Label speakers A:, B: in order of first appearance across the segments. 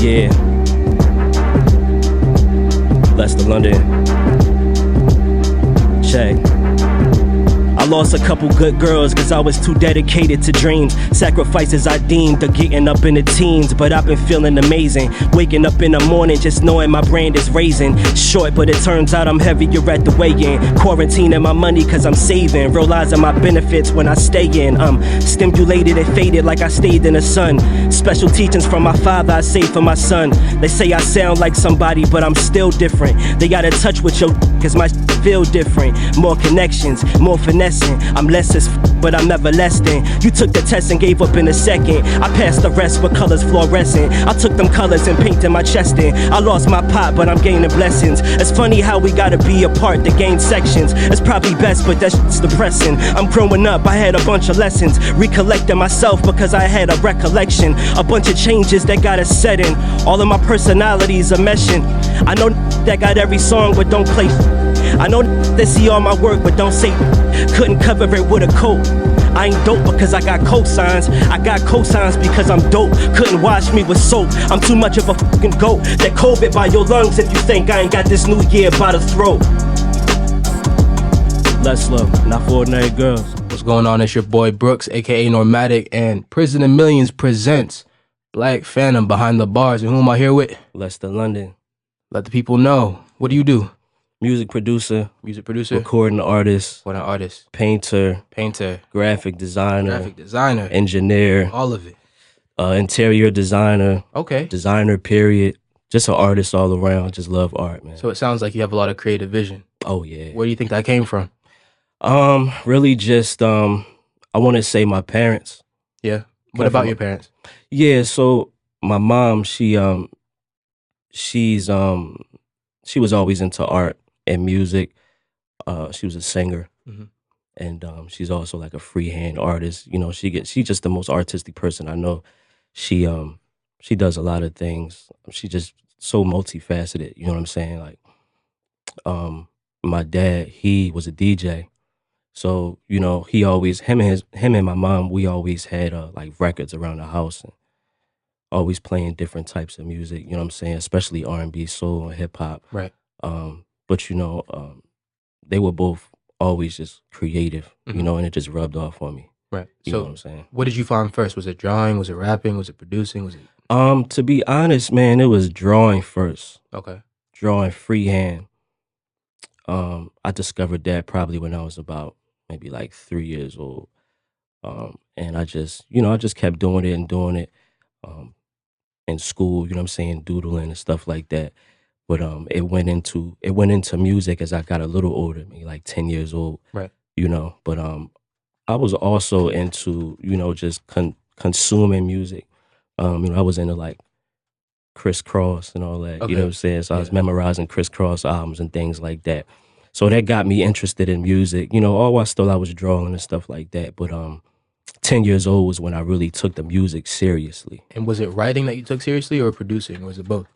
A: Yeah. Leicester, London. Check. I lost a couple good girls cause I was too dedicated to dreams. Sacrifices I deemed of getting up in the teens. But I've been feeling amazing. Waking up in the morning just knowing my brand is raising. Short but it turns out I'm heavier at the weigh-in. Quarantining my money cause I'm saving. Realizing my benefits when I stay in. I'm stimulated and faded like I stayed in the sun. Special teachings from my father I say for my son. They say I sound like somebody but I'm still different. They got in touch with your cause my feel different. More connections, more finessing. I'm less as but I'm never less than. You took the test and gave up in a second. I passed the rest with colors fluorescent. I took them colors and painted my chest in. I lost my pot but I'm gaining blessings. It's funny how we gotta be apart to gain sections. It's probably best but that shit's depressing. I'm growing up, I had a bunch of lessons. Recollecting myself because I had a recollection. A bunch of changes that got us set in. All of my personalities are meshing. I know that got every song but don't play. I know they see all my work but don't say. Couldn't cover it with a coat. I ain't dope because I got cosigns. I got cosigns because I'm dope. Couldn't wash me with soap. I'm too much of a fucking goat. That COVID by your lungs if you think I ain't got this new year by the throat. Let's love, not for ordinary girls.
B: What's going on? It's your boy Brooks, aka Normatic, and Prison of Millions presents Black Phantom Behind the Bars. And who am I here with?
A: Leicester, London.
B: Let the people know. What do you do?
A: Music producer,
B: Recording
A: artist,
B: painter,
A: graphic designer, engineer,
B: all of it.
A: Interior designer,
B: Okay.
A: designer period. Just an artist all around. Just love art, man.
B: So it sounds like you have a lot of creative vision.
A: Oh yeah.
B: Where do you think that came from?
A: Really just I want to say my parents.
B: Yeah. What about your parents?
A: Yeah, so my mom, she was always into art and music. She was a singer, and she's also like a freehand artist. You know, she's just the most artistic person I know. She does a lot of things. She's just so multifaceted. You know what I'm saying? Like, my dad, he was a DJ, so you know he always him and my mom, we always had like records around the house and always playing different types of music. You know what I'm saying? Especially R&B, soul, and hip hop.
B: Right.
A: But you know, they were both always just creative, you know, and it just rubbed off on me.
B: Right.
A: You know what I'm saying?
B: What did you find first? Was it drawing? Was it rapping? Was it producing? Was it?
A: To be honest, man, it was drawing first.
B: Okay.
A: Drawing freehand. I discovered that probably when I was about maybe like 3 years old. And I just kept doing it. In school, you know what I'm saying, doodling and stuff like that. But it went into music as I got a little older, maybe like 10 years old.
B: Right.
A: You know, but I was also into, you know, just consuming music. You know, I was into like Criss Cross and all that.
B: Okay.
A: You know what I'm saying? So I was memorizing Criss Cross albums and things like that. So that got me interested in music. You know, all while still I was drawing and stuff like that. But 10 years old was when I really took the music seriously.
B: And was it writing that you took seriously or producing, or was it both?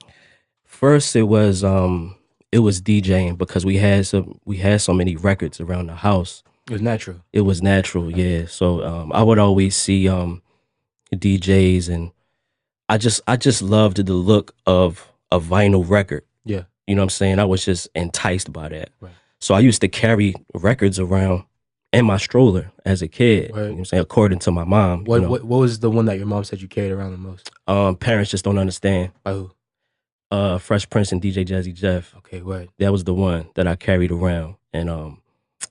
A: First, it was DJing because we had so many records around the house.
B: It was natural.
A: It was natural, yeah. So I would always see DJs, and I just loved the look of a vinyl record.
B: Yeah.
A: You know what I'm saying? I was just enticed by that.
B: Right.
A: So I used to carry records around in my stroller as a kid.
B: Right.
A: You know what I'm saying? According to my mom.
B: What
A: you know.
B: what was the one that your mom said you carried around the most?
A: Parents just don't understand.
B: By who?
A: Fresh Prince and DJ Jazzy Jeff.
B: Okay, right.
A: That was the one that I carried around. And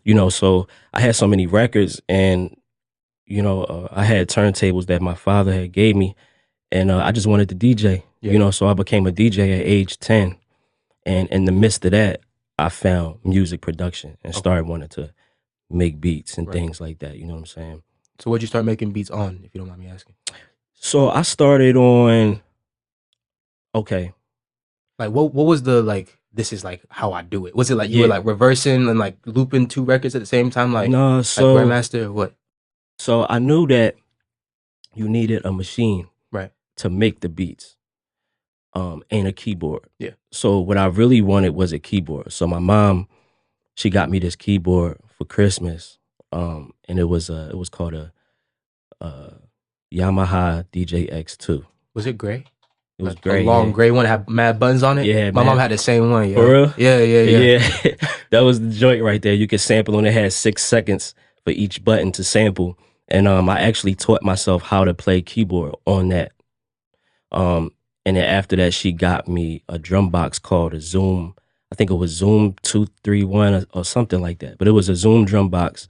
A: you know, so I had so many records, and you know, I had turntables that my father had gave me, and I just wanted to DJ.
B: Yeah.
A: You know, so I became a DJ at age 10. And in the midst of that, I found music production and started wanting to make beats and things like that. You know what I'm saying?
B: So what'd you start making beats on, if you don't mind me asking?
A: So I started on, okay.
B: Like what was the like, this is like how I do it? Was it like you were like reversing and like looping two records at the same time? Like,
A: no, so
B: like Grandmaster or what?
A: So I knew that you needed a machine
B: Right.
A: to make the beats. And a keyboard.
B: Yeah.
A: So what I really wanted was a keyboard. So my mom, she got me this keyboard for Christmas. And it was called a Yamaha DJ X2.
B: Was it gray?
A: It was
B: Like a
A: great.
B: long
A: Yeah.
B: gray one had mad buttons on it.
A: Yeah,
B: My
A: man.
B: mom had the same one. Yo.
A: For real?
B: Yeah.
A: Yeah. That was the joint right there. You could sample and it had 6 seconds for each button to sample. And I actually taught myself how to play keyboard on that. And then after that, she got me a drum box called a Zoom. I think it was Zoom 231 or something like that. But it was a Zoom drum box,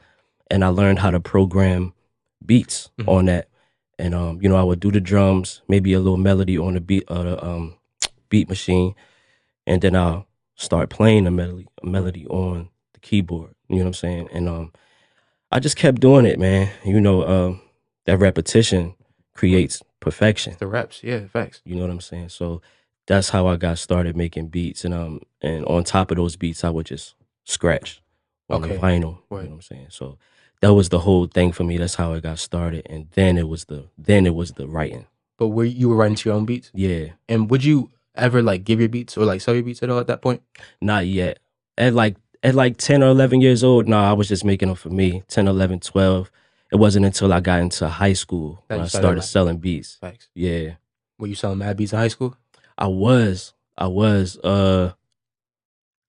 A: and I learned how to program beats on that. And I would do the drums, maybe a little melody on the beat machine, and then I'll start playing the melody on the keyboard. You know what I'm saying? And I just kept doing it, man. That repetition creates perfection.
B: The reps. Yeah, facts.
A: You know what I'm saying? So that's how I got started making beats, and on top of those beats, I would just scratch on the vinyl. You know what I'm saying? So that was the whole thing for me. That's how it got started, and then it was the writing.
B: But you were writing to your own beats?
A: Yeah.
B: And would you ever like give your beats or like sell your beats at all at that point?
A: Not yet. At like 10 or 11 years old, I was just making them for me. 10, 11, 12. It wasn't until I got into high school when I started selling beats.
B: Facts.
A: Yeah.
B: Were you selling mad beats in high school?
A: I was.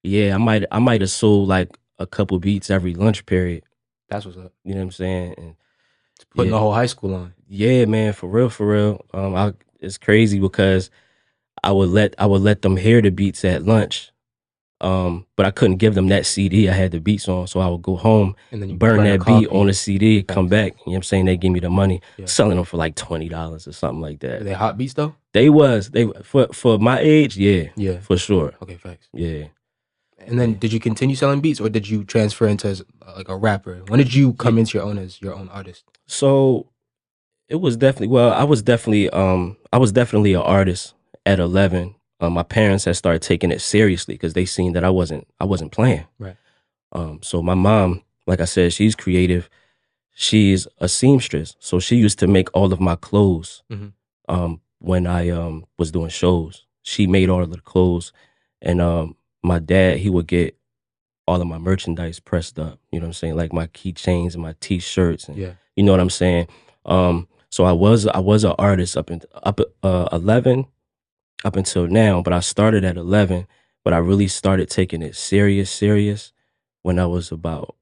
A: Yeah, I might have sold like a couple beats every lunch period.
B: That's what's up.
A: You know what I'm saying? And
B: putting the whole high school on.
A: Yeah, man, for real. It's crazy because I would let them hear the beats at lunch. But I couldn't give them that CD I had the beats on, so I would go home and then burn that beat on the CD, come back, you know what I'm saying? They give me the money, selling them for like $20 or something like that.
B: Were they hot beats though?
A: They for my age, yeah, for sure.
B: Okay, facts.
A: Yeah.
B: And then did you continue selling beats, or did you transfer into like a rapper? When did you come into your own as your own artist?
A: So it was definitely I was definitely an artist at 11. My parents had started taking it seriously because they seen that I wasn't playing.
B: Right.
A: So my mom, like I said, she's creative. She's a seamstress, so she used to make all of my clothes. When I was doing shows, she made all of the clothes, and my dad, he would get all of my merchandise pressed up. You know what I'm saying, like my keychains and my T-shirts, and you know what I'm saying. So I was an artist up 11. Up until now, but I started at 11, but I really started taking it serious when I was about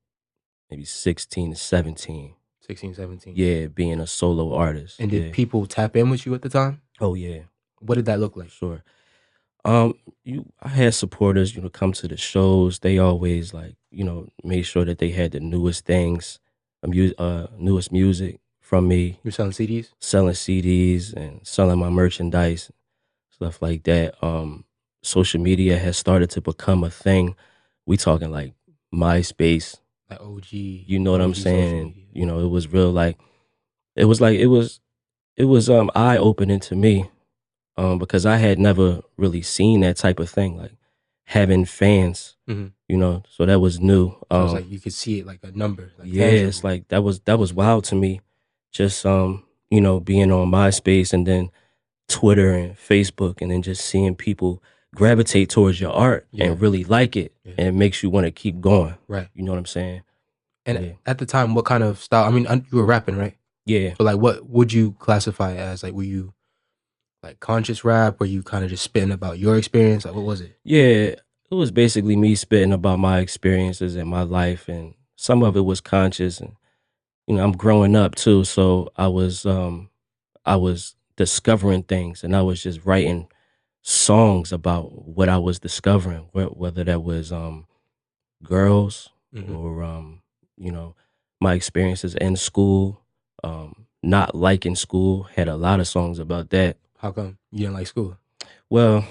A: maybe 16 to 17.
B: 16, 17.
A: Yeah, being a solo artist.
B: And did people tap in with you at the time?
A: Oh, yeah.
B: What did that look like?
A: Sure. I had supporters, come to the shows. They always made sure that they had the newest things, newest music from me.
B: You're selling CDs?
A: Selling CDs and selling my merchandise. Stuff like that. Social media has started to become a thing. We talking like MySpace,
B: like OG.
A: You know what I'm saying? It was real. It was eye opening to me, because I had never really seen that type of thing, like having fans. So that was new.
B: So it's like you could see it like a number. Like
A: yeah, tangible. It's like that was wild to me. Just being on MySpace and then Twitter and Facebook, and then just seeing people gravitate towards your art and really like it, and it makes you want to keep going.
B: Right.
A: You know what I'm saying?
B: And at the time, what kind of style? I mean, you were rapping, right?
A: Yeah.
B: But like, what would you classify as? Like, were you like conscious rap? Were you kind of just spitting about your experience? Like, what was it?
A: Yeah, it was basically me spitting about my experiences in my life, and some of it was conscious, and I'm growing up too, so I was discovering things, and I was just writing songs about what I was discovering, whether that was girls or my experiences in school, not liking school. Had a lot of songs about that.
B: How come you didn't like school?
A: Well,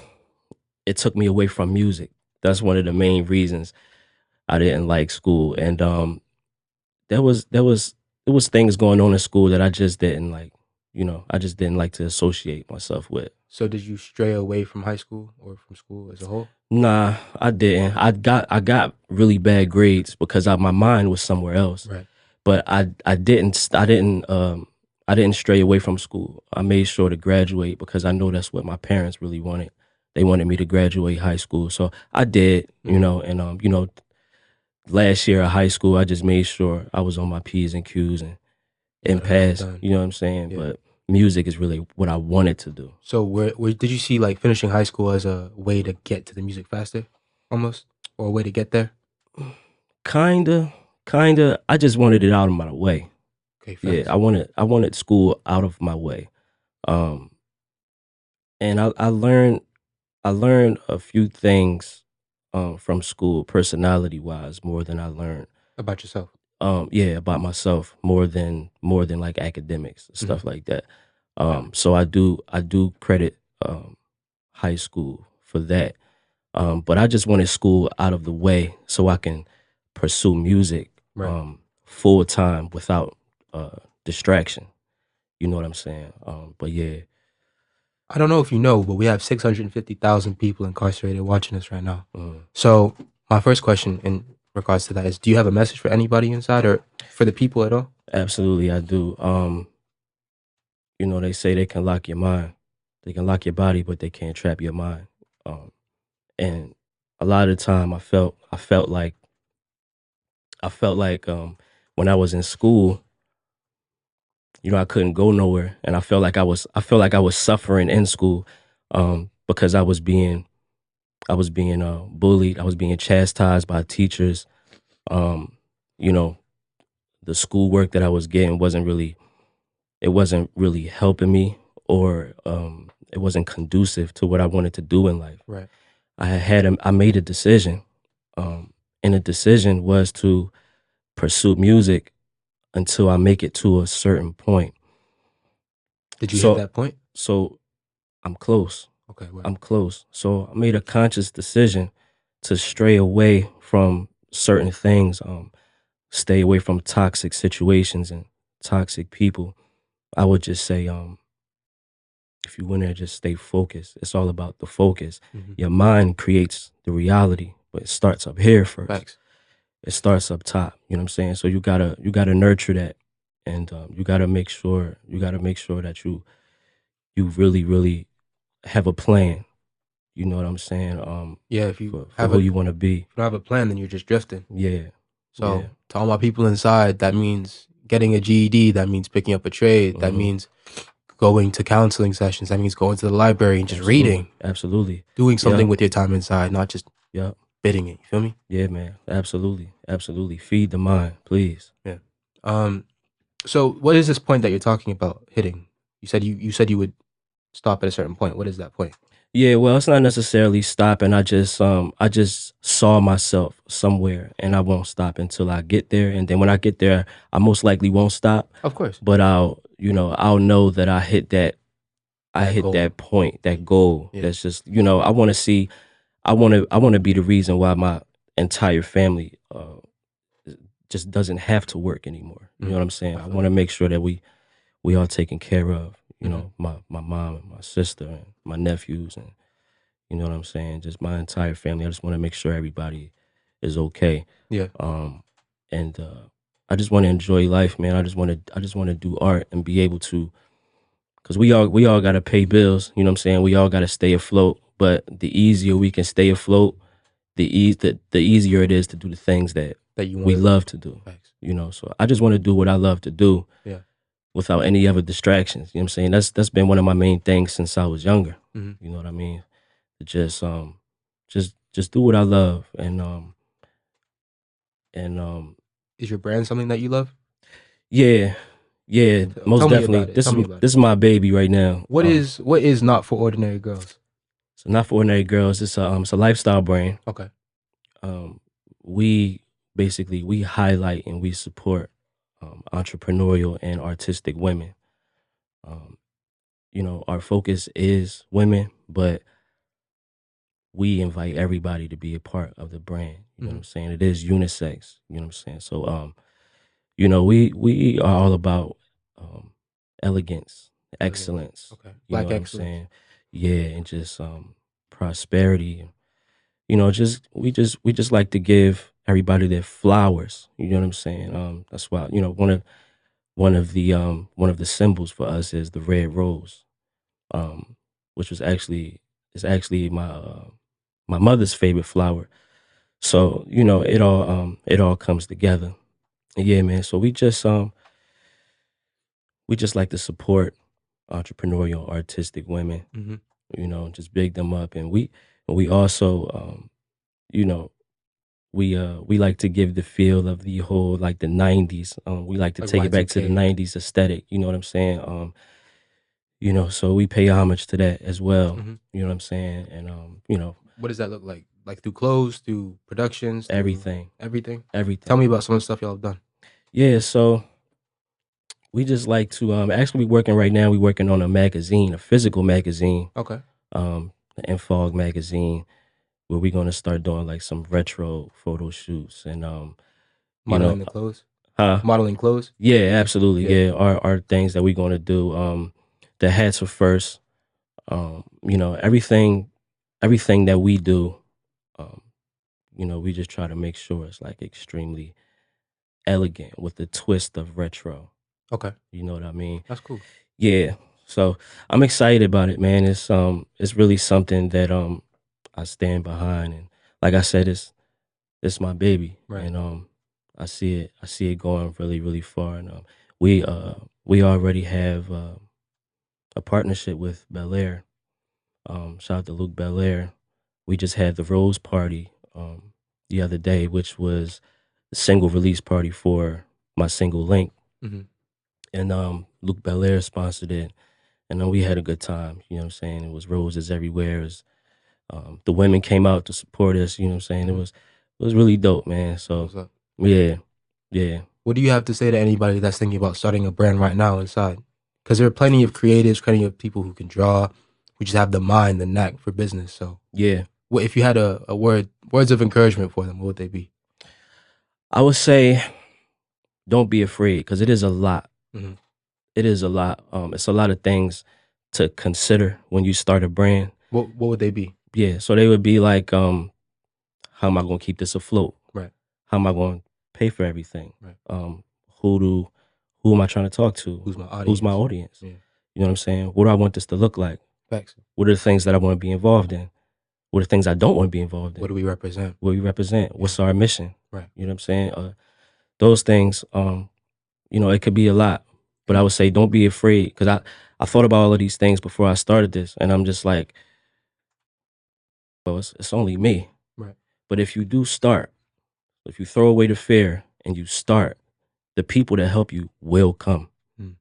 A: it took me away from music. That's one of the main reasons I didn't like school, and there was things going on in school that I just didn't like. I just didn't like to associate myself with.
B: So did you stray away from high school or from school as a whole?
A: Nah, I didn't. I got really bad grades because my mind was somewhere else.
B: Right.
A: But I didn't stray away from school. I made sure to graduate because I know that's what my parents really wanted. They wanted me to graduate high school. So I did, and last year of high school, I just made sure I was on my P's and Q's and passed. You know what I'm saying? Yeah. But music is really what I wanted to do.
B: So where did you see like finishing high school as a way to get to the music faster, almost, or a way to get there?
A: Kinda, kinda. I just wanted it out of my way.
B: Okay,
A: Yeah,
B: facts.
A: I wanted school out of my way. Um, and I learned a few things from school, personality wise, more than I learned.
B: About yourself.
A: Yeah, about myself more than like academics
B: Mhm.
A: stuff like that.
B: Yeah.
A: So I do credit high school for that. But I just wanted school out of the way so I can pursue music
B: Right.
A: full time without distraction. You know what I'm saying? But yeah,
B: I don't know if you know, but we have 650,000 people incarcerated watching us right now.
A: mm,
B: So my first question in regards to that is, do you have a message for anybody inside or for the people at all?
A: absolutely I do. They say they can lock your mind, they can lock your body, but they can't trap your mind. Um, and a lot of the time, I felt like when I was in school, I couldn't go nowhere, and I felt like I was suffering in school, because I was being bullied, I was being chastised by teachers. Um, you know, the schoolwork that I was getting wasn't really helping me, or it wasn't conducive to what I wanted to do in life.
B: Right.
A: I made a decision, and the decision was to pursue music until I make it to a certain point.
B: Did you hit
A: So
B: that point?
A: so I'm close.
B: Okay. Well,
A: I'm close. So I made a conscious decision to stray away from certain things, stay away from toxic situations and toxic people. I would just say, if you want to just stay focused, it's all about the focus.
B: mhm.
A: Your mind creates the reality, but it starts up here first.
B: Facts.
A: It starts up top. You know what I'm saying? So you gotta nurture that, and you gotta make sure that you really really have a plan. You know what I'm saying?
B: Yeah. If you
A: For
B: have
A: who
B: a, if
A: you want to be.
B: you don't have a plan, then you're just drifting.
A: Yeah,
B: So
A: yeah,
B: to all my people inside, that means getting a GED. That means picking up a trade. That
A: mhm.
B: means going to counseling sessions. That means going to the library and just
A: Absolutely,
B: reading,
A: absolutely.
B: doing something
A: Yeah,
B: with your time inside, not just
A: yeah,
B: bidding it. You feel me?
A: yeah, man. Absolutely, absolutely. Feed the mind, please.
B: Yeah. Um. So what is this point that you're talking about hitting? You said you would stop at a certain point. What is that point?
A: Yeah, well, it's not necessarily stopping. I just saw myself somewhere, and I won't stop until I get there. And then when I get there, I most likely won't stop,
B: Of course.
A: but I'll know that I
B: That
A: hit
B: goal.
A: that point, that goal.
B: Yeah.
A: That's just, I want to see, I want to be the reason why my entire family just doesn't have to work anymore. You know
B: Mhm.
A: what I'm saying?
B: I
A: I
B: feel
A: want to make sure that we are taken care of.
B: Mhm.
A: My mom and my sister and my nephews, and you know what I'm saying? Just my entire family. I just want to make sure everybody is okay.
B: Yeah.
A: Um, and I just want to enjoy life, man. I just want to do art and be able to, because we all got to pay bills. You know what I'm saying? We all got to stay afloat. But the easier we can stay afloat, the easier it is to do the things that
B: That you
A: we
B: want
A: love to do.
B: Facts.
A: So I just want to do what I love to do
B: Yeah.
A: without any other distractions. You know what I'm saying? That's been one of my main things since I was younger.
B: Mhm.
A: You know what I mean? Just do what I love, and
B: Is your brand something that you love?
A: yeah, yeah, most
B: Tell me
A: definitely.
B: about it.
A: This
B: Tell
A: is
B: me about it.
A: this is my baby right now.
B: What is not for ordinary girls?
A: So not for ordinary girls. It's a lifestyle brand.
B: Okay.
A: Um, we highlight and we support entrepreneurial and artistic women. Um, our focus is women, but we invite everybody to be a part of the brand. You know what
B: Mhm.
A: I'm saying? It is unisex. You know what I'm saying? So we are all about elegance,
B: Elegance.
A: excellence.
B: Okay.
A: You know
B: Black
A: what I'm
B: excellence.
A: saying? Yeah, and just prosperity. We just like to give everybody their flowers. You know what I'm saying? That's why one of the symbols for us is the red rose, um, which is actually my mother's favorite flower. So it all comes together. And yeah, man. So we just like to support entrepreneurial, artistic women.
B: Mm-hmm.
A: You know, just big them up, and we also, you know, we like to give the feel of the whole like the '90s. We like to
B: Like
A: take it back to the
B: Y2K.
A: '90s aesthetic. You know what I'm saying? You know, so we pay homage to that as well.
B: Mm-hmm.
A: You know what I'm saying? And you know,
B: What does that look like? Like through clothes, through productions, through
A: everything,
B: everything?
A: everything.
B: Tell me about some of the stuff y'all have done.
A: Yeah, so we just like to actually we working right now. We working on a magazine, a physical magazine,
B: Okay.
A: the Infog magazine, where we're gonna start doing like some retro photo shoots and you know,
B: Modeling the clothes.
A: huh?
B: Modeling clothes.
A: Yeah, absolutely.
B: Yeah.
A: Yeah, our things that we're gonna do. The hats are first. You know, everything that we do. Um, you know, we just try to make sure it's like extremely elegant with the twist of retro.
B: Okay.
A: You know what I mean?
B: That's cool.
A: Yeah. So I'm excited about it, man. It's really something that I stand behind, and like I said, it's my baby,
B: Right.
A: and I see it going really really far, and we we already have a partnership with Bel Air. Shout out to Luke Belair. We just had the Rose Party the other day, which was the single release party for my single Link,
B: Mm-hmm.
A: and Luke Belair sponsored it, and then we had a good time. You know what I'm saying? It was roses everywhere. It was, the women came out to support us. You know what I'm saying? It was really dope, man. So
B: What's up?
A: yeah, yeah.
B: What do you have to say to anybody that's thinking about starting a brand right now inside? Because there are plenty of creatives, plenty of people who can draw, who just have the mind, the knack for business. So,
A: Yeah,
B: what if you had a words of encouragement for them? What would they be?
A: I would say don't be afraid because it is a lot.
B: Mhm.
A: It is a lot. It's a lot of things to consider when you start a brand.
B: What would they be?
A: Yeah, so they would be like, how am I going to keep this afloat?
B: Right.
A: How am I going to pay for everything?
B: Right.
A: Who am I trying to talk to?
B: Who's my audience?
A: Who's my audience?
B: Yeah.
A: You know what I'm saying? What do I want this to look like?
B: Facts.
A: What are the things that I want to be involved in? What are the things I don't want to be involved in?
B: What do we represent?
A: What we represent? What's our mission?
B: Right.
A: You know what I'm saying? Those things, you know, it could be a lot, but I would say don't be afraid because I thought about all of these things before I started this, and I'm just like, well, it's only me.
B: Right.
A: But if you do start, if you throw away the fear and you start, the people that help you will come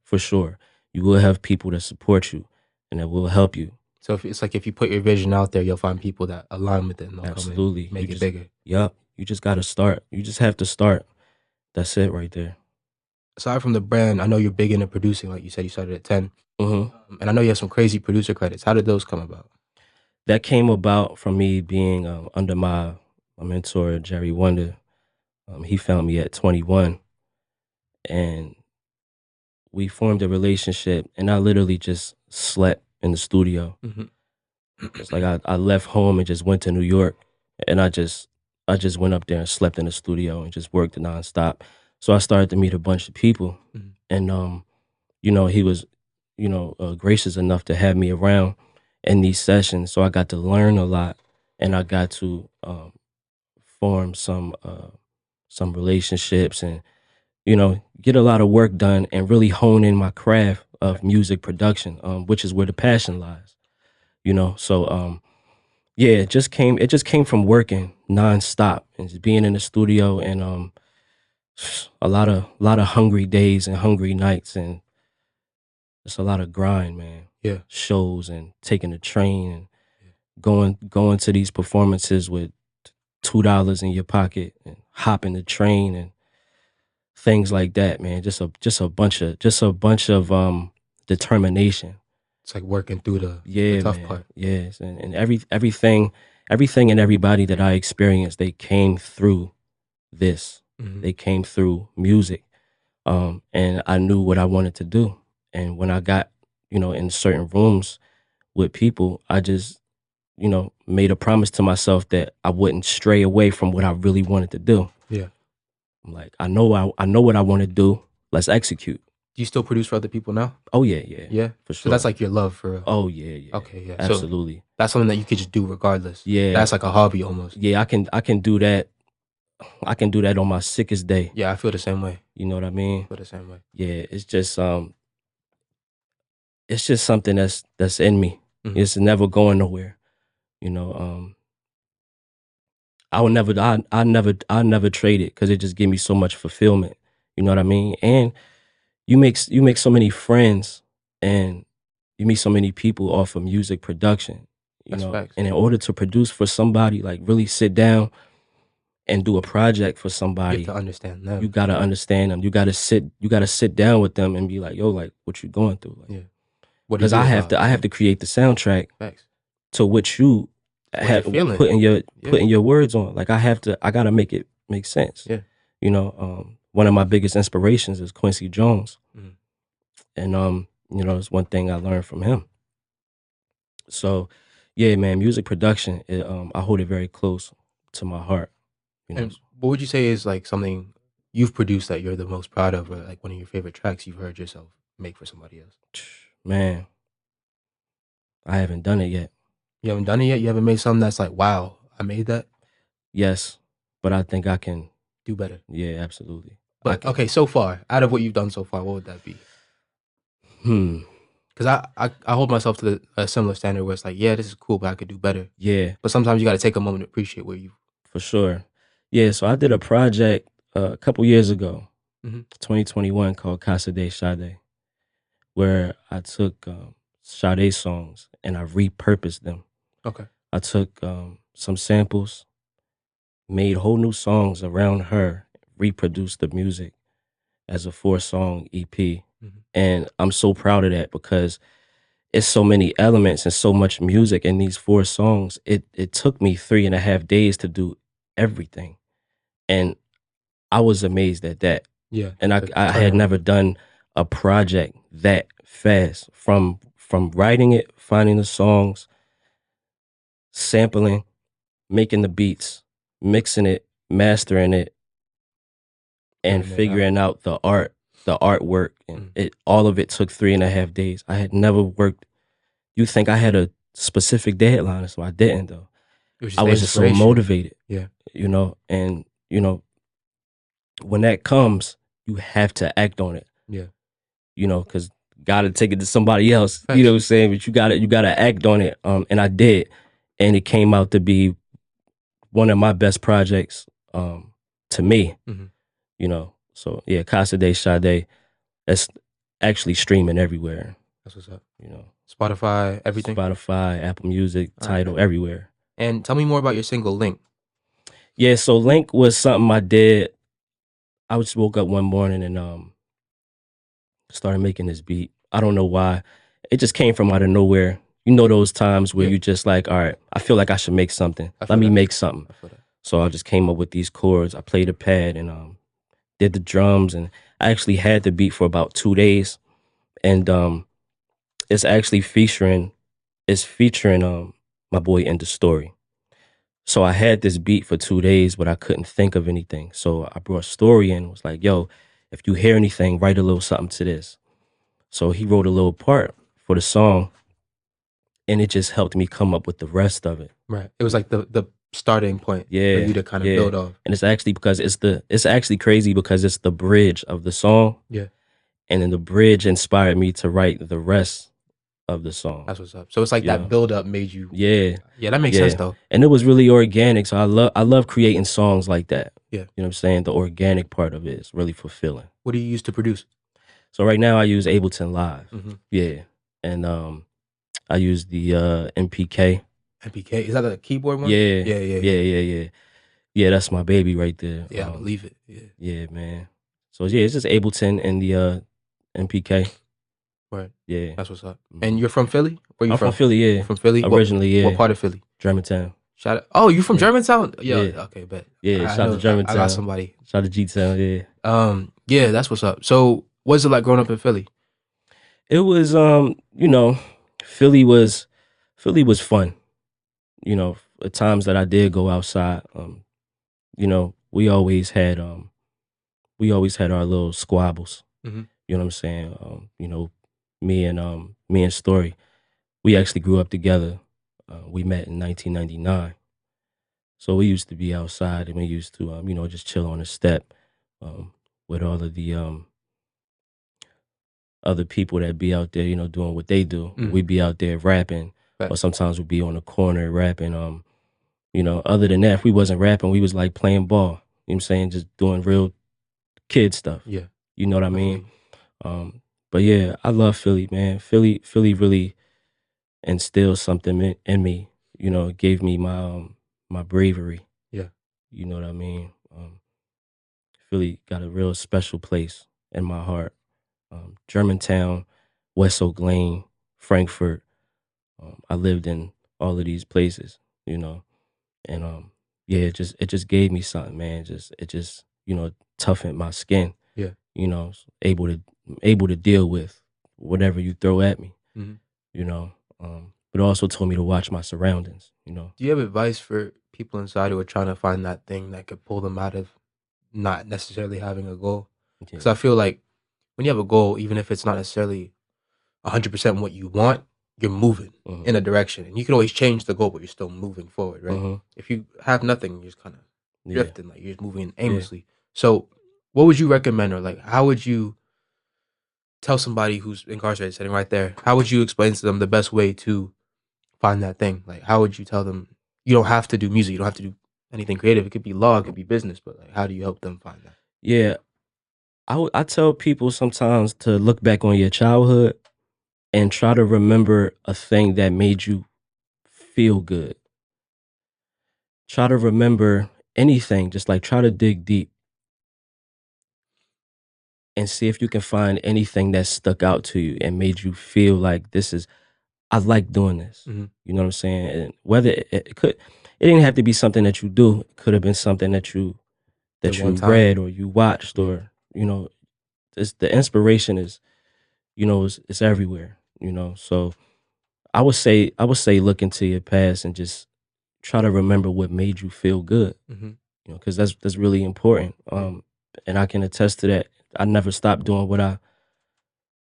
A: for sure. You will have people that support you and that will help you.
B: So it's like if you put your vision out there, you'll find people that align with it and they'll
A: Absolutely.
B: come and make
A: You
B: it
A: just-
B: bigger.
A: Yup. You just got to start. You just have to start. That's it right there.
B: Aside from the brand, I know you're big into producing. Like you said, you started at 10.
A: Mm-hmm.
B: And I know you have some crazy producer credits. How did those come about?
A: That came about from me being under my mentor, Jerry Wonder. He found me at 21 and we formed a relationship, and I literally just slept in the studio.
B: Mm-hmm.
A: It's like I left home and just went to New York, and I just went up there and slept in the studio and just worked nonstop. So I started to meet a bunch of people,
B: Mhm.
A: and you know, he was, you know, gracious enough to have me around in these sessions. So I got to learn a lot, and I got to form some relationships, and you know, get a lot of work done, and really hone in my craft of music production, which is where the passion lies. You know, so yeah, it just came from working nonstop and just being in the studio, and a lot of hungry days and hungry nights, and it's a lot of grind, man.
B: Yeah.
A: Shows and taking the train and going to these performances with $2 in your pocket and hopping the train and things like that, man. Just a bunch of determination.
B: It's like working through the tough
A: Man.
B: part.
A: Yes, and everything and everybody that I experienced, they came through this.
B: Mhm.
A: They came through music, and I knew what I wanted to do. And when I got, you know, in certain rooms with people, I just, you know, made a promise to myself that I wouldn't stray away from what I really wanted to do.
B: Yeah.
A: I'm like, I know what I want to do. Let's execute.
B: Do you still produce for other people now?
A: Oh yeah,
B: Yeah.
A: for sure.
B: So that's like your love for.
A: Oh yeah.
B: Okay. Yeah. So
A: Absolutely.
B: that's something that you could just do regardless.
A: Yeah.
B: That's like a hobby almost.
A: Yeah, I can do that. I can do that on my sickest day.
B: Yeah, I feel the same way.
A: You know what I mean?
B: I feel the same way.
A: Yeah, it's just it's just something that's in me.
B: Mhm.
A: It's never going nowhere. You know, I never trade it because it just give me so much fulfillment. You know what I mean? And you make so many friends and you meet so many people off of music production. You
B: That's
A: know,
B: facts.
A: and in order to produce for somebody, like really sit down and do a project for
B: You have
A: somebody,
B: to understand
A: you
B: them.
A: gotta understand them. You gotta sit down with them and be like, yo, like what you going through? Like,
B: Yeah. What are
A: because
B: you about?
A: I have to create the soundtrack
B: Facts.
A: to which you
B: What you're
A: have
B: feeling. Yeah.
A: putting your words on. Like I gotta make it make sense.
B: Yeah.
A: You know, one of my biggest inspirations is Quincy Jones.
B: Mhm.
A: And you know, it's one thing I learned from him. So yeah, man, music production, I hold it very close to my heart. You know,
B: And what would you say is like something you've produced that you're the most proud of, or like one of your favorite tracks you've heard yourself make for somebody else?
A: man, I haven't done it yet.
B: You haven't done it yet? You haven't made something that's like, wow, I made that?
A: Yes, but I think I can.
B: Do better.
A: Yeah, absolutely. I
B: But
A: can.
B: okay, so far, out of what you've done so far, what would that be?
A: Hmm.
B: Because I hold myself to a similar standard where it's like, yeah, this is cool, but I could do better.
A: Yeah,
B: But sometimes you got to take a moment to appreciate where you.
A: for sure. Yeah, so I did a project a couple years ago,
B: Mhm.
A: 2021, called Casa de Sade, where I took Sade songs and I repurposed them.
B: Okay.
A: I took some samples, made whole new songs around her, reproduced the music as a 4-song EP.
B: Mhm.
A: And I'm so proud of that because it's so many elements and so much music in these 4 songs. It took me 3.5 days to do everything. And I was amazed at that.
B: Yeah.
A: And
B: The
A: I had
B: turnaround.
A: never done a project that fast from writing it, finding the songs, sampling, making the beats, mixing it, mastering it, and
B: Putting it out.
A: figuring out the artwork, and
B: Mm.
A: it all of it took 3.5 days. I had never worked. You think I had a specific deadline, so I didn't though.
B: It was
A: I
B: just the
A: was just so
B: inspiration.
A: motivated,
B: Yeah.
A: you know, and you know, when that comes, you have to act on it,
B: Yeah.
A: you know, because gotta take it to somebody else.
B: Facts.
A: You know what I'm saying? But you gotta act on it. And I did. And it came out to be one of my best projects to me,
B: Mhm.
A: you know. So yeah, Casa de Sade, that's actually streaming everywhere,
B: That's what's up.
A: you know.
B: Spotify, everything.
A: Spotify, Apple Music,
B: All right,
A: Tidal,
B: bet.
A: everywhere.
B: And tell me more about your single Link.
A: Yeah, so Link was something I did. I just woke up one morning and started making this beat. I don't know why. It just came from out of nowhere. You know those times where
B: Yeah.
A: you just like, all right, I feel like I should make something.
B: I feel
A: Let me
B: that.
A: make something.
B: I feel that.
A: So I just came up with these chords. I played a pad and did the drums, and I actually had the beat for about 2 days. And it's actually featuring my boy In The Story. So I had this beat for 2 days, but I couldn't think of anything. So I brought Story in, was like, yo, if you hear anything, write a little something to this. So he wrote a little part for the song, and it just helped me come up with the rest of it.
B: Right. It was like the starting point for
A: Yeah,
B: you to kind of
A: yeah.
B: build off.
A: And it's actually because it's actually crazy because it's the bridge of the song.
B: Yeah.
A: And then the bridge inspired me to write the rest of the song.
B: That's what's up. So it's like
A: Yeah.
B: that build up made you.
A: Yeah.
B: Yeah, that makes
A: Yeah.
B: sense though.
A: And it was really organic. So I love creating songs like that.
B: Yeah.
A: You know what I'm saying? The organic part of it is really fulfilling.
B: What do you use to produce?
A: So right now I use Ableton Live.
B: Mhm.
A: Yeah. And I use the MPK.
B: MPK. Is that a keyboard one?
A: Yeah.
B: Yeah.
A: Yeah, that's my baby right there.
B: Yeah, I believe it. Yeah.
A: Yeah, man. So yeah, it's just Ableton and the MPK.
B: Right.
A: Yeah.
B: That's what's up.
A: Mhm.
B: And you're from Philly? Where you
A: I'm from Philly, yeah.
B: You're from Philly?
A: Originally, yeah.
B: What part of Philly?
A: Germantown.
B: Shout out. Oh, you from
A: Yeah.
B: Germantown? Yeah.
A: Yeah.
B: Okay, bet.
A: Yeah,
B: I
A: shout out
B: know-
A: to Germantown.
B: I got somebody.
A: Shout out to G-Town, yeah.
B: Yeah, that's what's up. So, what's it like growing up in Philly?
A: It was you know, Philly was fun. You know, at times that I did go outside, you know, we always had our little squabbles.
B: Mhm.
A: You know what I'm saying? You know, me and Story, we actually grew up together. We met in 1999. So we used to be outside and we used to you know, just chill on the step with all of the other people that be out there, you know, doing what they do.
B: Mhm.
A: We be out there rapping, or
B: Facts.
A: sometimes we'd be on the corner rapping. You know, other than that, if we wasn't rapping, we was like playing ball. You know what I'm saying? Just doing real kid stuff.
B: Yeah.
A: You know what I mean?
B: Definitely.
A: But yeah, I love Philly, man. Philly really instilled something in me. You know, it gave me my bravery.
B: Yeah.
A: You know what I mean? Philly got a real special place in my heart. Germantown, West Oak Lane, Frankfurt. I lived in all of these places, you know, and yeah, it just gave me something, man. It just you know toughened my skin.
B: Yeah.
A: You know, able to deal with whatever you throw at me.
B: Mhm.
A: You know, but it also told me to watch my surroundings. You know,
B: Do you have advice for people inside who are trying to find that thing that could pull them out of not necessarily having a goal? Because
A: yeah,
B: I feel like when you have a goal, even if it's not necessarily 100% what you want, you're moving
A: hmm
B: in a direction, and you can always change the goal, but you're still moving forward, right?
A: hmm
B: If you have nothing, you're just kind of
A: yeah,
B: drifting, like you're just moving
A: yeah.
B: aimlessly. So, what would you recommend, or like, how would you tell somebody who's incarcerated, sitting right there? How would you explain to them the best way to find that thing? Like, how would you tell them you don't have to do music, you don't have to do anything creative? It could be law, it could be business, but like, how do you help them find that?
A: Yeah, I tell people sometimes to look back on your childhood and try to remember a thing that made you feel good. Try to remember anything, just like try to dig deep and see if you can find anything that stuck out to you and made you feel like this is I like doing this.
B: Mhm.
A: You know what I'm saying? And whether it didn't have to be something that you do. It could have been something that you
B: The one time,
A: read or you watched
B: yeah,
A: or you know, the inspiration is you know it's everywhere. You know, so I would say look into your past and just try to remember what made you feel good.
B: hmm,
A: You know, because that's really important.
B: yeah,
A: And I can attest to that. I never stopped doing what I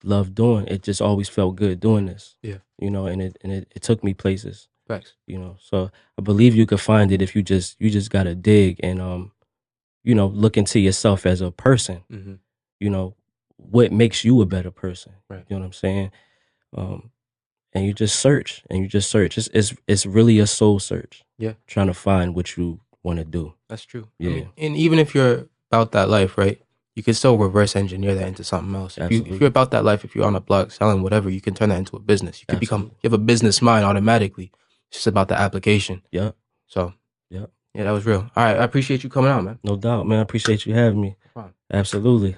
A: love doing. It just always felt good doing this.
B: yeah,
A: You know, and it took me places.
B: facts.
A: You know, so I believe you could find it if you just gotta dig and you know look into yourself as a person.
B: Hmm.
A: You know, what makes you a better person.
B: Right.
A: You know what I'm saying? Um, and you just search and you just search. It's really a soul search.
B: Yeah.
A: Trying to find what you want to do.
B: That's true. I
A: Yeah,
B: mean, and even if you're about that life, right? You can still reverse engineer that into something else. If you're
A: absolutely,
B: about that life, if you're on a block selling whatever, you can turn that into a business. You could become
A: absolutely.
B: you have a business mind automatically. It's just about the application.
A: Yep,
B: So
A: yep.
B: yeah, that was real. All right, I appreciate you coming out, man.
A: No doubt, man. I appreciate you having me.
B: No problem.
A: Absolutely.